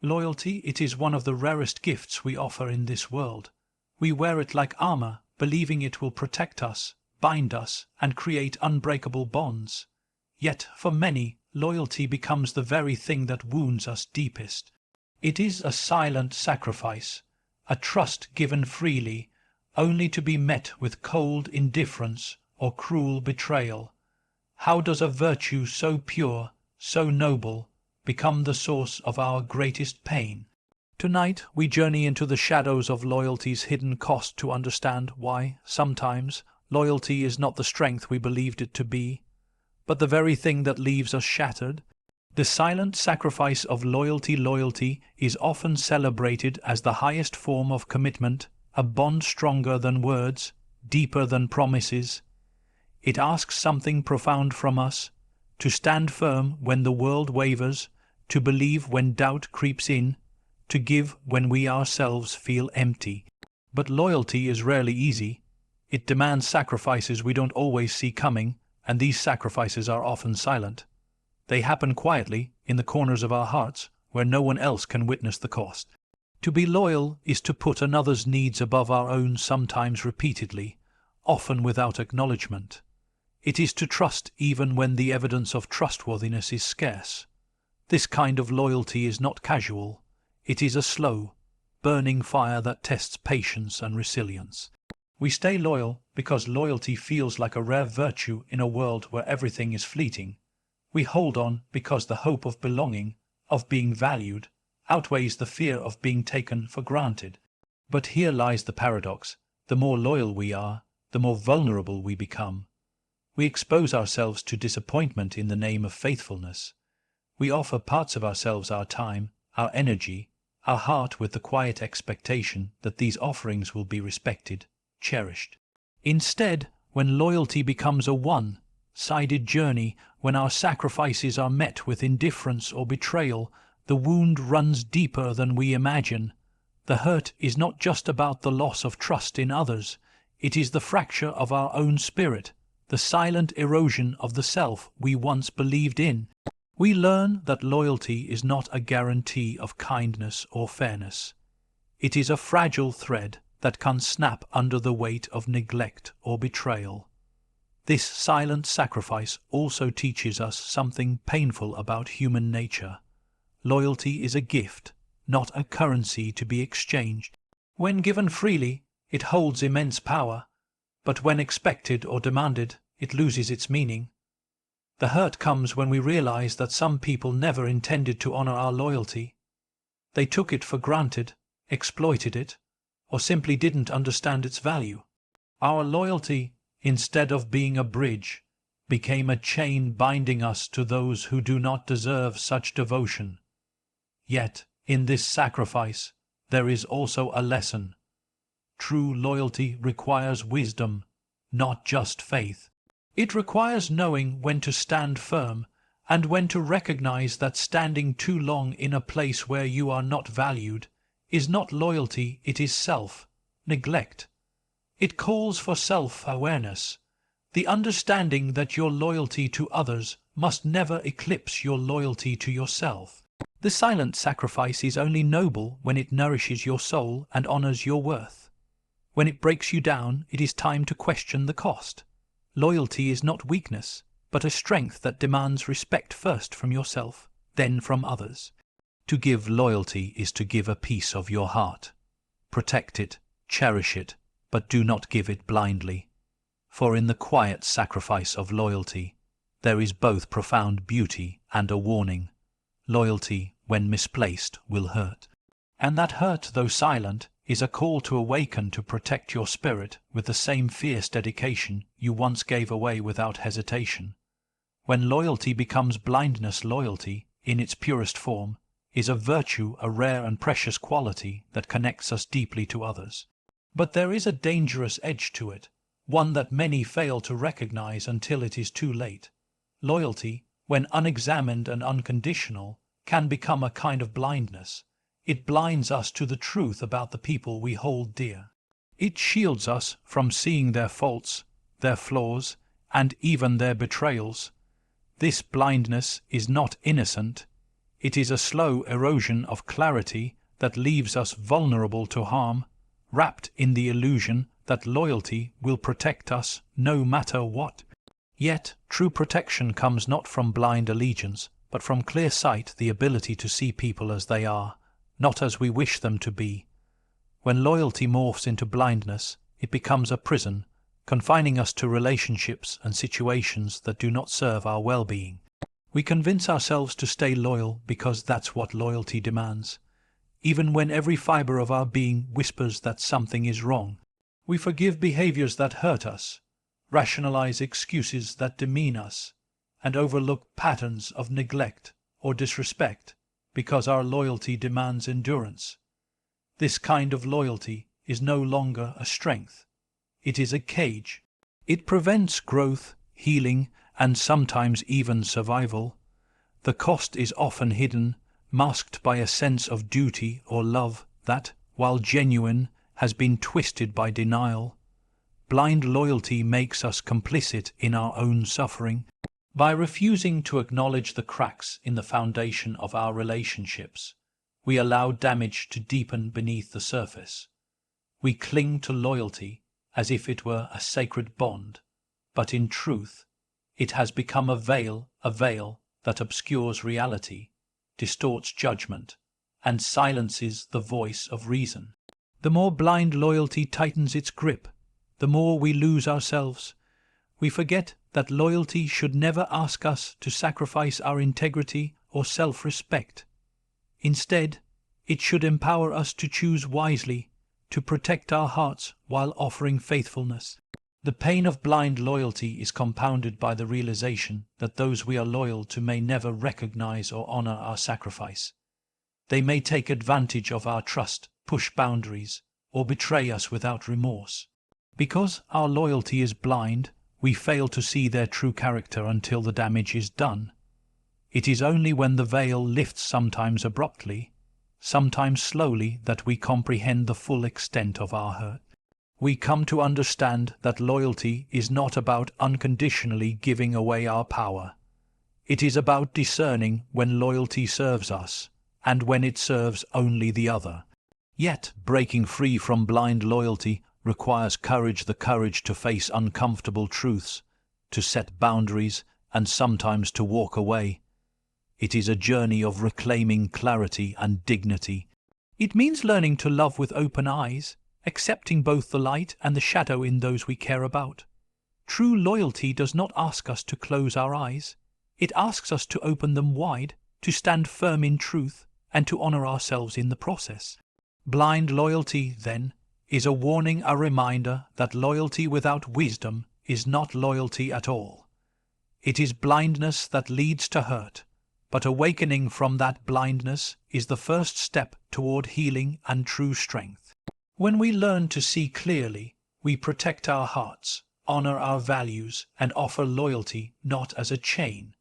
Loyalty, it is one of the rarest gifts we offer in this world. We wear it like armor, believing it will protect us, bind us, and create unbreakable bonds. Yet, for many, loyalty becomes the very thing that wounds us deepest. It is a silent sacrifice, a trust given freely, only to be met with cold indifference or cruel betrayal. How does a virtue so pure, so noble, become the source of our greatest pain? Tonight we journey into the shadows of loyalty's hidden cost to understand why, sometimes, loyalty is not the strength we believed it to be, but the very thing that leaves us shattered. The silent sacrifice of loyalty. Loyalty is often celebrated as the highest form of commitment, a bond stronger than words, deeper than promises. It asks something profound from us, to stand firm when the world wavers, to believe when doubt creeps in, to give when we ourselves feel empty. But loyalty is rarely easy. It demands sacrifices we don't always see coming, and these sacrifices are often silent. They happen quietly, in the corners of our hearts, where no one else can witness the cost. To be loyal is to put another's needs above our own, sometimes repeatedly, often without acknowledgement. It is to trust even when the evidence of trustworthiness is scarce. This kind of loyalty is not casual. It is a slow, burning fire that tests patience and resilience. We stay loyal because loyalty feels like a rare virtue in a world where everything is fleeting. We hold on because the hope of belonging, of being valued, outweighs the fear of being taken for granted. But here lies the paradox. The more loyal we are, the more vulnerable we become. We expose ourselves to disappointment in the name of faithfulness. We offer parts of ourselves, our time, our energy, our heart, with the quiet expectation that these offerings will be respected, cherished. Instead, when loyalty becomes a one-sided journey, when our sacrifices are met with indifference or betrayal, the wound runs deeper than we imagine. The hurt is not just about the loss of trust in others. It is the fracture of our own spirit, the silent erosion of the self we once believed in. We learn that loyalty is not a guarantee of kindness or fairness. It is a fragile thread that can snap under the weight of neglect or betrayal. This silent sacrifice also teaches us something painful about human nature. Loyalty is a gift, not a currency to be exchanged. When given freely, it holds immense power, but when expected or demanded, it loses its meaning. The hurt comes when we realize that some people never intended to honor our loyalty. They took it for granted, exploited it, or simply didn't understand its value. Our loyalty, instead of being a bridge, became a chain binding us to those who do not deserve such devotion. Yet, in this sacrifice, there is also a lesson. True loyalty requires wisdom, not just faith. It requires knowing when to stand firm and when to recognize that standing too long in a place where you are not valued is not loyalty, it is self-neglect. It calls for self-awareness, the understanding that your loyalty to others must never eclipse your loyalty to yourself. The silent sacrifice is only noble when it nourishes your soul and honors your worth. When it breaks you down, it is time to question the cost. Loyalty is not weakness, but a strength that demands respect first from yourself, then from others. To give loyalty is to give a piece of your heart. Protect it, cherish it, but do not give it blindly. For in the quiet sacrifice of loyalty, there is both profound beauty and a warning. Loyalty, when misplaced, will hurt. And that hurt, though silent, is a call to awaken to protect your spirit with the same fierce dedication you once gave away without hesitation. When loyalty becomes blindness, loyalty, in its purest form, is a virtue, a rare and precious quality that connects us deeply to others. But there is a dangerous edge to it, one that many fail to recognize until it is too late. Loyalty, when unexamined and unconditional, can become a kind of blindness. It blinds us to the truth about the people we hold dear. It shields us from seeing their faults, their flaws, and even their betrayals. This blindness is not innocent. It is a slow erosion of clarity that leaves us vulnerable to harm, wrapped in the illusion that loyalty will protect us no matter what. Yet, true protection comes not from blind allegiance, but from clear sight, the ability to see people as they are, not as we wish them to be. When loyalty morphs into blindness, it becomes a prison, confining us to relationships and situations that do not serve our well-being. We convince ourselves to stay loyal because that's what loyalty demands, even when every fiber of our being whispers that something is wrong. We forgive behaviors that hurt us, rationalize excuses that demean us, and overlook patterns of neglect or disrespect because our loyalty demands endurance. This kind of loyalty is no longer a strength. It is a cage. It prevents growth, healing, and sometimes even survival. The cost is often hidden, masked by a sense of duty or love that, while genuine, has been twisted by denial. Blind loyalty makes us complicit in our own suffering. By refusing to acknowledge the cracks in the foundation of our relationships, we allow damage to deepen beneath the surface. We cling to loyalty as if it were a sacred bond, but in truth, it has become a veil that obscures reality, distorts judgment, and silences the voice of reason. The more blind loyalty tightens its grip, the more we lose ourselves. We forget that loyalty should never ask us to sacrifice our integrity or self-respect. Instead, it should empower us to choose wisely, to protect our hearts while offering faithfulness. The pain of blind loyalty is compounded by the realization that those we are loyal to may never recognize or honor our sacrifice. They may take advantage of our trust, push boundaries, or betray us without remorse. Because our loyalty is blind, we fail to see their true character until the damage is done. It is only when the veil lifts, sometimes abruptly, sometimes slowly, that we comprehend the full extent of our hurt. We come to understand that loyalty is not about unconditionally giving away our power. It is about discerning when loyalty serves us and when it serves only the other. Yet, breaking free from blind loyalty requires courage, the courage to face uncomfortable truths, to set boundaries, and sometimes to walk away. It is a journey of reclaiming clarity and dignity. It means learning to love with open eyes, accepting both the light and the shadow in those we care about. True loyalty does not ask us to close our eyes. It asks us to open them wide, to stand firm in truth, and to honor ourselves in the process. Blind loyalty, then, is a warning, a reminder that loyalty without wisdom is not loyalty at all. It is blindness that leads to hurt, but awakening from that blindness is the first step toward healing and true strength. When we learn to see clearly, we protect our hearts, honor our values, and offer loyalty not as a chain,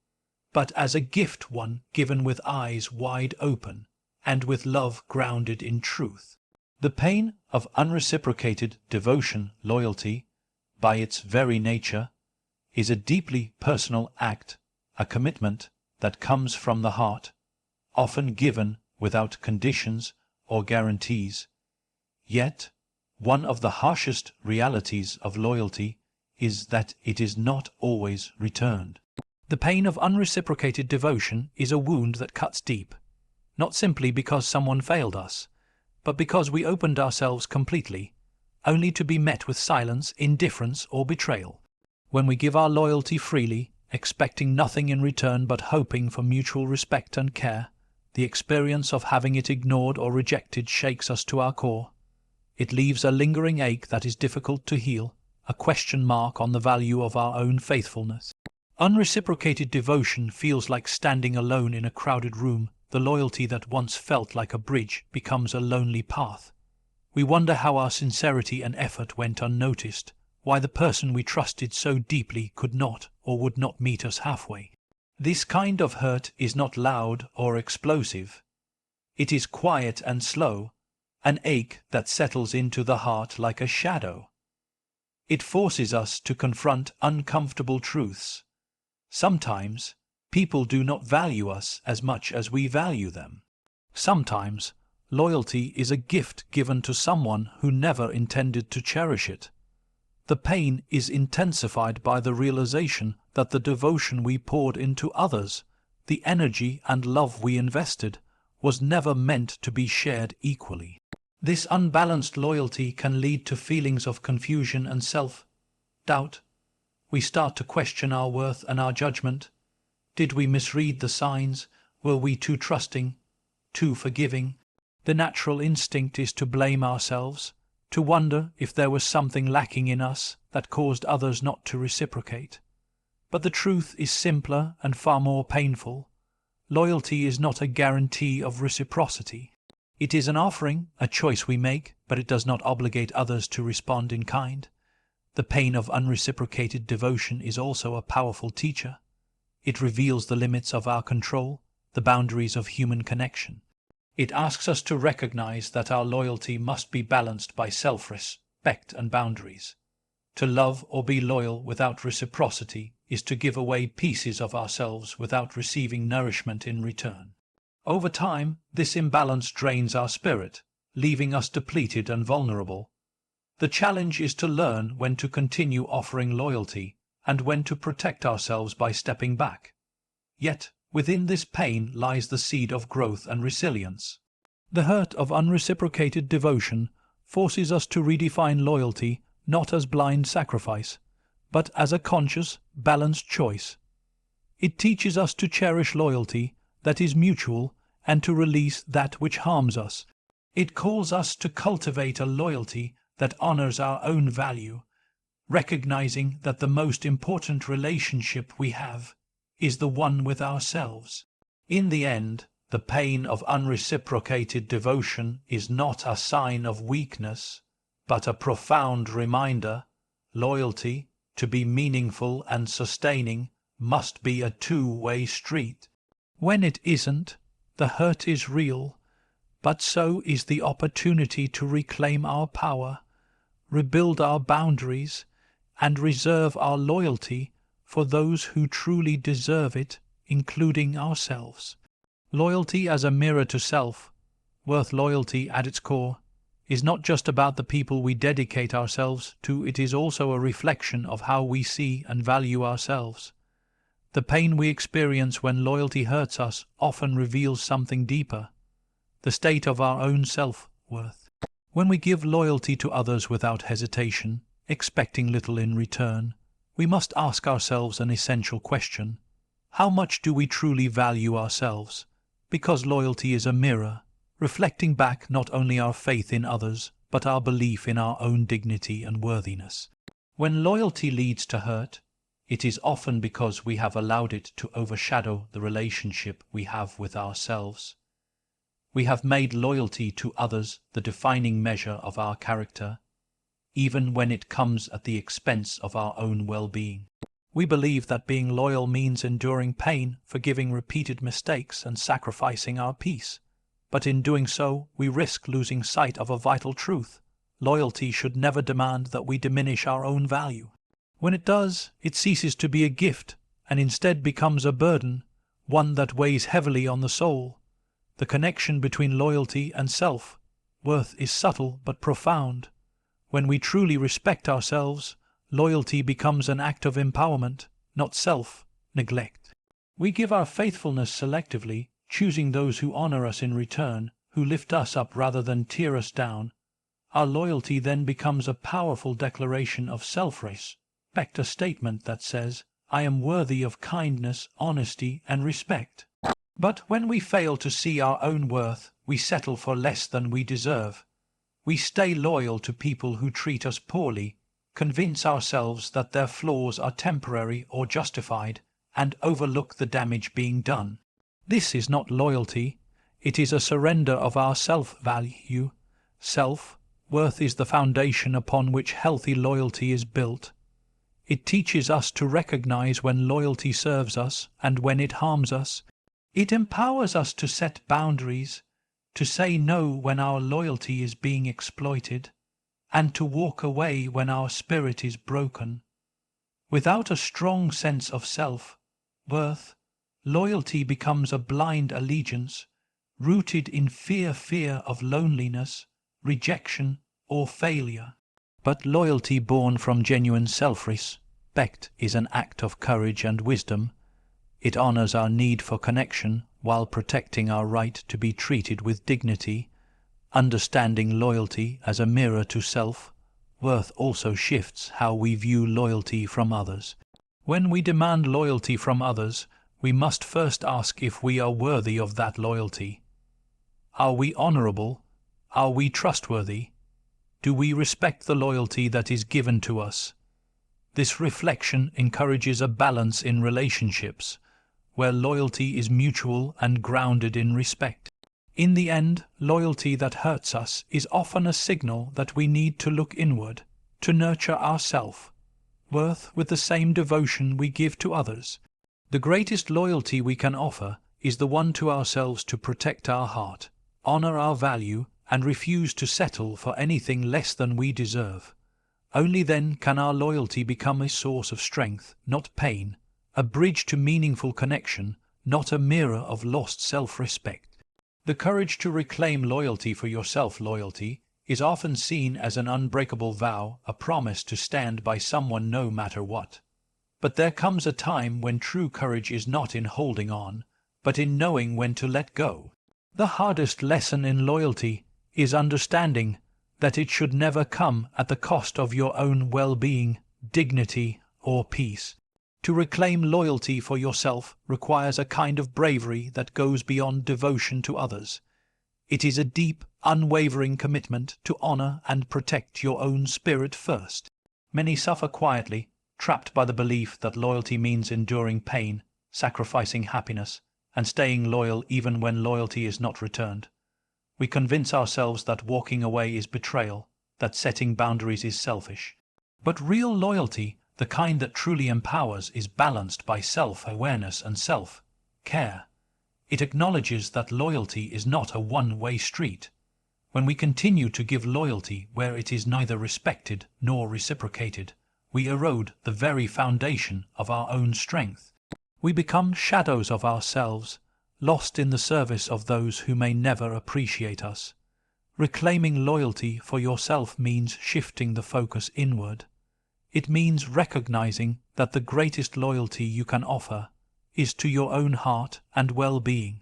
but as a gift, one given with eyes wide open and with love grounded in truth. The pain of unreciprocated devotion, loyalty, by its very nature, is a deeply personal act, a commitment that comes from the heart, often given without conditions or guarantees. Yet, one of the harshest realities of loyalty is that it is not always returned. The pain of unreciprocated devotion is a wound that cuts deep, not simply because someone failed us, but because we opened ourselves completely, only to be met with silence, indifference, or betrayal. When we give our loyalty freely, expecting nothing in return but hoping for mutual respect and care, the experience of having it ignored or rejected shakes us to our core. It leaves a lingering ache that is difficult to heal, a question mark on the value of our own faithfulness. Unreciprocated devotion feels like standing alone in a crowded room. The loyalty that once felt like a bridge becomes a lonely path. We wonder how our sincerity and effort went unnoticed, why the person we trusted so deeply could not or would not meet us halfway. This kind of hurt is not loud or explosive. It is quiet and slow, an ache that settles into the heart like a shadow. It forces us to confront uncomfortable truths. Sometimes, People do not value us as much as we value them. Sometimes, loyalty is a gift given to someone who never intended to cherish it. The pain is intensified by the realization that the devotion we poured into others, the energy and love we invested, was never meant to be shared equally. This unbalanced loyalty can lead to feelings of confusion and self-doubt. We start to question our worth and our judgment. Did we misread the signs? Were we too trusting, too forgiving? The natural instinct is to blame ourselves, to wonder if there was something lacking in us that caused others not to reciprocate. But the truth is simpler and far more painful. Loyalty is not a guarantee of reciprocity. It is an offering, a choice we make, but it does not obligate others to respond in kind. The pain of unreciprocated devotion is also a powerful teacher. It reveals the limits of our control, the boundaries of human connection. It asks us to recognize that our loyalty must be balanced by self-respect and boundaries. To love or be loyal without reciprocity is to give away pieces of ourselves without receiving nourishment in return. Over time, this imbalance drains our spirit, leaving us depleted and vulnerable. The challenge is to learn when to continue offering loyalty and when to protect ourselves by stepping back. Yet, within this pain lies the seed of growth and resilience. The hurt of unreciprocated devotion forces us to redefine loyalty not as blind sacrifice, but as a conscious, balanced choice. It teaches us to cherish loyalty that is mutual and to release that which harms us. It calls us to cultivate a loyalty that honors our own value, recognizing that the most important relationship we have is the one with ourselves. In the end, the pain of unreciprocated devotion is not a sign of weakness, but a profound reminder: loyalty, to be meaningful and sustaining, must be a two-way street. When it isn't, the hurt is real, but so is the opportunity to reclaim our power, rebuild our boundaries, and reserve our loyalty for those who truly deserve it, including ourselves. Loyalty as a mirror to self, worth loyalty at its core, is not just about the people we dedicate ourselves to, it is also a reflection of how we see and value ourselves. The pain we experience when loyalty hurts us often reveals something deeper: the state of our own self-worth. When we give loyalty to others without hesitation, expecting little in return, we must ask ourselves an essential question: how much do we truly value ourselves? Because loyalty is a mirror, reflecting back not only our faith in others, but our belief in our own dignity and worthiness. When loyalty leads to hurt, it is often because we have allowed it to overshadow the relationship we have with ourselves. We have made loyalty to others the defining measure of our character, even when it comes at the expense of our own well-being. We believe that being loyal means enduring pain, forgiving repeated mistakes, and sacrificing our peace. But in doing so, we risk losing sight of a vital truth: loyalty should never demand that we diminish our own value. When it does, it ceases to be a gift and instead becomes a burden, one that weighs heavily on the soul. The connection between loyalty and self-worth is subtle but profound. When we truly respect ourselves, loyalty becomes an act of empowerment, not self-neglect. We give our faithfulness selectively, choosing those who honor us in return, who lift us up rather than tear us down. Our loyalty then becomes a powerful declaration of self-respect, a statement that says, "I am worthy of kindness, honesty, and respect." But when we fail to see our own worth, we settle for less than we deserve. We stay loyal to people who treat us poorly, convince ourselves that their flaws are temporary or justified, and overlook the damage being done. This is not loyalty, it is a surrender of our self-value. Self-worth is the foundation upon which healthy loyalty is built. It teaches us to recognize when loyalty serves us and when it harms us. It empowers us to set boundaries, to say no when our loyalty is being exploited, and to walk away when our spirit is broken. Without a strong sense of self-worth, Loyalty becomes a blind allegiance, rooted in fear of loneliness, rejection, or failure. But loyalty born from genuine self-respect is an act of courage and wisdom. It honors our need for connection while protecting our right to be treated with dignity. Understanding loyalty as a mirror to self-worth also shifts how we view loyalty from others. When we demand loyalty from others, we must first ask if we are worthy of that loyalty. Are we honorable? Are we trustworthy? Do we respect the loyalty that is given to us? This reflection encourages a balance in relationships, where loyalty is mutual and grounded in respect. In the end, loyalty that hurts us is often a signal that we need to look inward, to nurture our self-worth with the same devotion we give to others. The greatest loyalty we can offer is the one to ourselves, to protect our heart, honor our value, and refuse to settle for anything less than we deserve. Only then can our loyalty become a source of strength, not pain, a bridge to meaningful connection, not a mirror of lost self-respect. The courage to reclaim loyalty for yourself. Loyalty is often seen as an unbreakable vow, a promise to stand by someone no matter what. But there comes a time when true courage is not in holding on, but in knowing when to let go. The hardest lesson in loyalty is understanding that it should never come at the cost of your own well-being, dignity, or peace. To reclaim loyalty for yourself requires a kind of bravery that goes beyond devotion to others. It is a deep, unwavering commitment to honor and protect your own spirit first. Many suffer quietly, trapped by the belief that loyalty means enduring pain, sacrificing happiness, and staying loyal even when loyalty is not returned. We convince ourselves that walking away is betrayal, that setting boundaries is selfish. But real loyalty, the kind that truly empowers, is balanced by self-awareness and self-care. It acknowledges that loyalty is not a one-way street. When we continue to give loyalty where it is neither respected nor reciprocated, we erode the very foundation of our own strength. We become shadows of ourselves, lost in the service of those who may never appreciate us. Reclaiming loyalty for yourself means shifting the focus inward. It means recognizing that the greatest loyalty you can offer is to your own heart and well-being.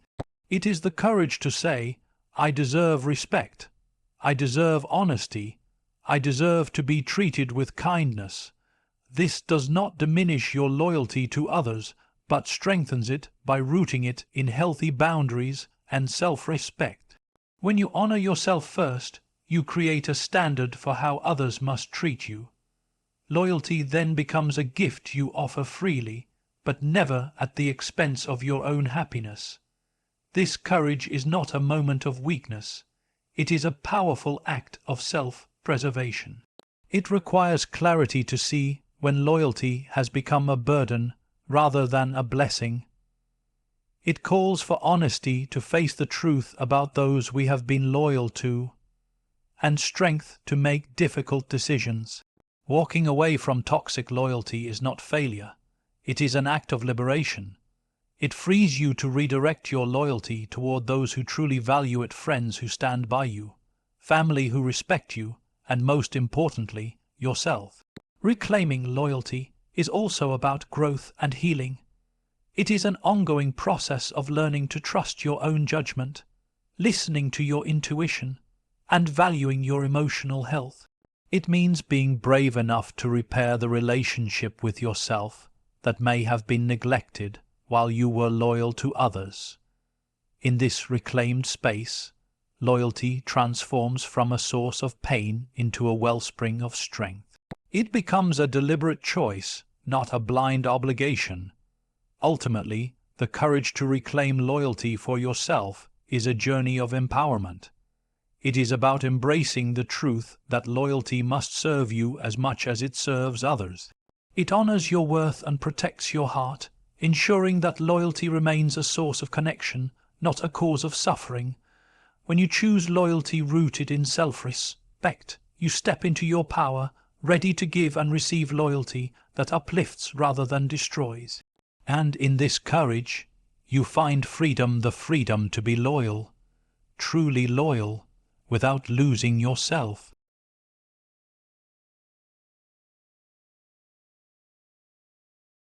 It is the courage to say, I deserve respect, I deserve honesty, I deserve to be treated with kindness. This does not diminish your loyalty to others, but strengthens it by rooting it in healthy boundaries and self-respect. When you honor yourself first, you create a standard for how others must treat you. Loyalty then becomes a gift you offer freely, but never at the expense of your own happiness. This courage is not a moment of weakness. It is a powerful act of self-preservation. It requires clarity to see when loyalty has become a burden rather than a blessing. It calls for honesty to face the truth about those we have been loyal to, and strength to make difficult decisions. Walking away from toxic loyalty is not failure. It is an act of liberation. It frees you to redirect your loyalty toward those who truly value it, friends who stand by you, family who respect you, and most importantly, yourself. Reclaiming loyalty is also about growth and healing. It is an ongoing process of learning to trust your own judgment, listening to your intuition, and valuing your emotional health. It means being brave enough to repair the relationship with yourself that may have been neglected while you were loyal to others. In this reclaimed space, loyalty transforms from a source of pain into a wellspring of strength. It becomes a deliberate choice, not a blind obligation. Ultimately, the courage to reclaim loyalty for yourself is a journey of empowerment. It is about embracing the truth that loyalty must serve you as much as it serves others. It honors your worth and protects your heart, ensuring that loyalty remains a source of connection, not a cause of suffering. When you choose loyalty rooted in self-respect, you step into your power, ready to give and receive loyalty that uplifts rather than destroys. And in this courage, you find freedom, the freedom to be loyal, truly loyal, without losing yourself.